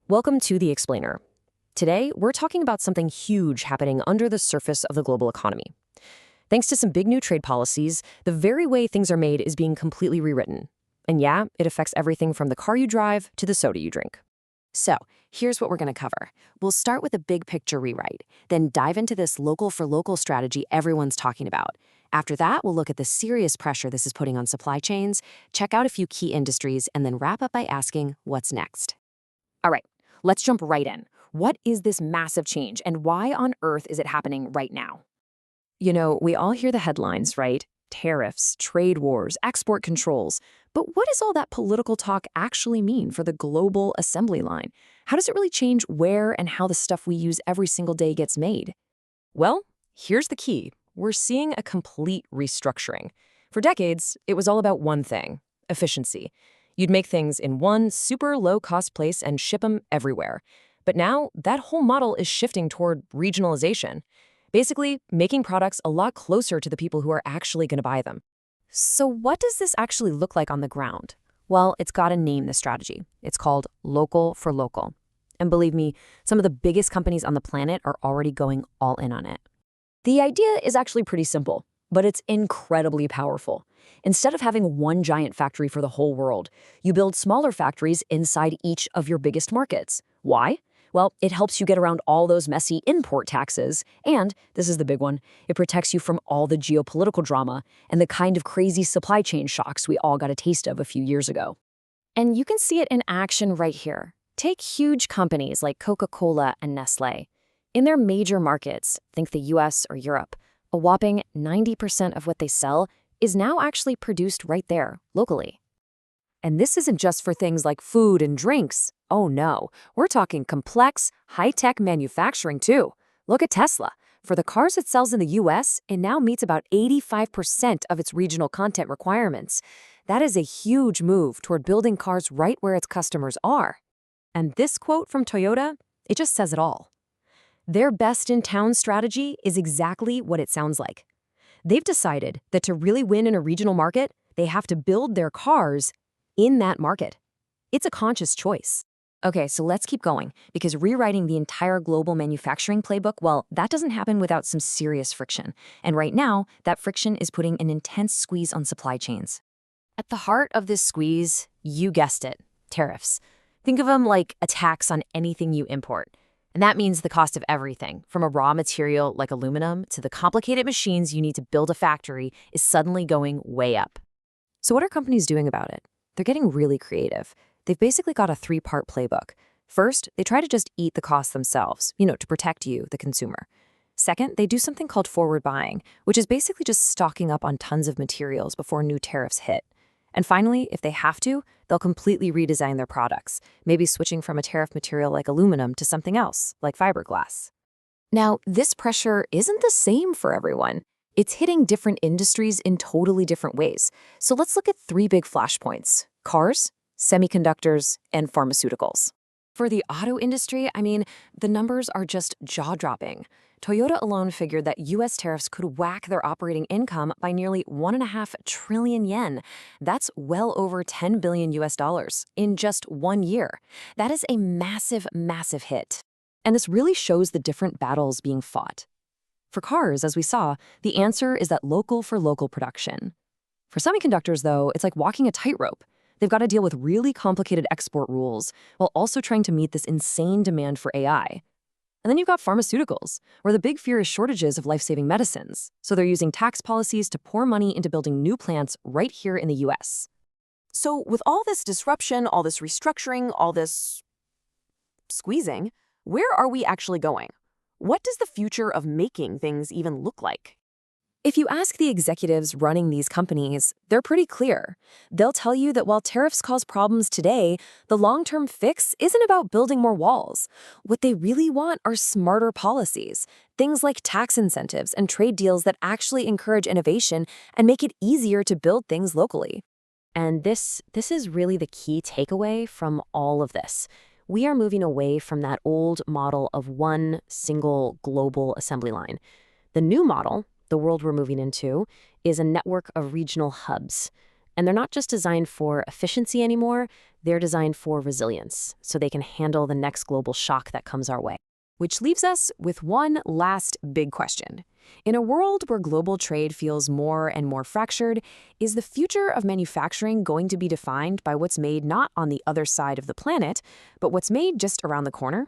Welcome to The Explainer. Today, we're talking about something huge happening under the surface of the global economy. Thanks to some big new trade policies, the very way things are made is being completely rewritten. And yeah, it affects everything from the car you drive to the soda you drink. So, here's what we're going to cover. We'll start with a big picture rewrite, then dive into this local for local strategy everyone's talking about. After that, we'll look at the serious pressure this is putting on supply chains, check out a few key industries, and then wrap up by asking what's next. All right, let's jump right in. What is this massive change, and why on earth is it happening right now? You know, we all hear the headlines, right? Tariffs, trade wars, export controls. But what does all that political talk actually mean for the global assembly line? How does it really change where and how the stuff we use every single day gets made? Well, here's the key. We're seeing a complete restructuring. For decades, it was all about one thing: efficiency. You'd make things in one super low-cost place and ship them everywhere. But now, that whole model is shifting toward regionalization. Basically, making products a lot closer to the people who are actually going to buy them. So what does this actually look like on the ground? Well, it's got to name the strategy. It's called local for local. And believe me, some of the biggest companies on the planet are already going all in on it. The idea is actually pretty simple, but it's incredibly powerful. Instead of having one giant factory for the whole world, you build smaller factories inside each of your biggest markets. Why? Well, it helps you get around all those messy import taxes, and, this is the big one, it protects you from all the geopolitical drama and the kind of crazy supply chain shocks we all got a taste of a few years ago. And you can see it in action right here. Take huge companies like Coca-Cola and Nestlé. In their major markets, think the US or Europe, a whopping 90% of what they sell is now actually produced right there, locally. And this isn't just for things like food and drinks. Oh no, we're talking complex, high-tech manufacturing too. Look at Tesla. For the cars it sells in the US, it now meets about 85% of its regional content requirements. That is a huge move toward building cars right where its customers are. And this quote from Toyota, it just says it all. Their best-in-town strategy is exactly what it sounds like. They've decided that to really win in a regional market, they have to build their cars in that market. It's a conscious choice. Okay, so let's keep going, because rewriting the entire global manufacturing playbook, well, that doesn't happen without some serious friction. And right now, that friction is putting an intense squeeze on supply chains. At the heart of this squeeze, you guessed it, tariffs. Think of them like a tax on anything you import. And that means the cost of everything, from a raw material like aluminum to the complicated machines you need to build a factory, is suddenly going way up. So what are companies doing about it? They're getting really creative. They've basically got a three-part playbook. First, they try to just eat the cost themselves, to protect you, the consumer. Second, they do something called forward buying, which is basically just stocking up on tons of materials before new tariffs hit. And finally, if they have to, they'll completely redesign their products, maybe switching from a tariff material like aluminum to something else, like fiberglass. Now, this pressure isn't the same for everyone. It's hitting different industries in totally different ways. So let's look at three big flashpoints: cars, semiconductors, and pharmaceuticals. For the auto industry, the numbers are just jaw-dropping. Toyota alone figured that US tariffs could whack their operating income by nearly 1.5 trillion yen. That's well over $10 billion in just 1 year. That is a massive, massive hit. And this really shows the different battles being fought. For cars, as we saw, the answer is that local for local production. For semiconductors, though, it's like walking a tightrope. They've got to deal with really complicated export rules while also trying to meet this insane demand for AI. And then you've got pharmaceuticals, where the big fear is shortages of life-saving medicines. So they're using tax policies to pour money into building new plants right here in the US. So with all this disruption, all this restructuring, all this squeezing, where are we actually going? What does the future of making things even look like? If you ask the executives running these companies, they're pretty clear. They'll tell you that while tariffs cause problems today, the long-term fix isn't about building more walls. What they really want are smarter policies, things like tax incentives and trade deals that actually encourage innovation and make it easier to build things locally. And this is really the key takeaway from all of this. We are moving away from that old model of one single global assembly line. The new model, the world we're moving into, is a network of regional hubs. And they're not just designed for efficiency anymore, They're designed for resilience, so they can handle the next global shock that comes our way. Which leaves us with one last big question. In a world where global trade feels more and more fractured, is the future of manufacturing going to be defined by what's made not on the other side of the planet, but what's made just around the corner?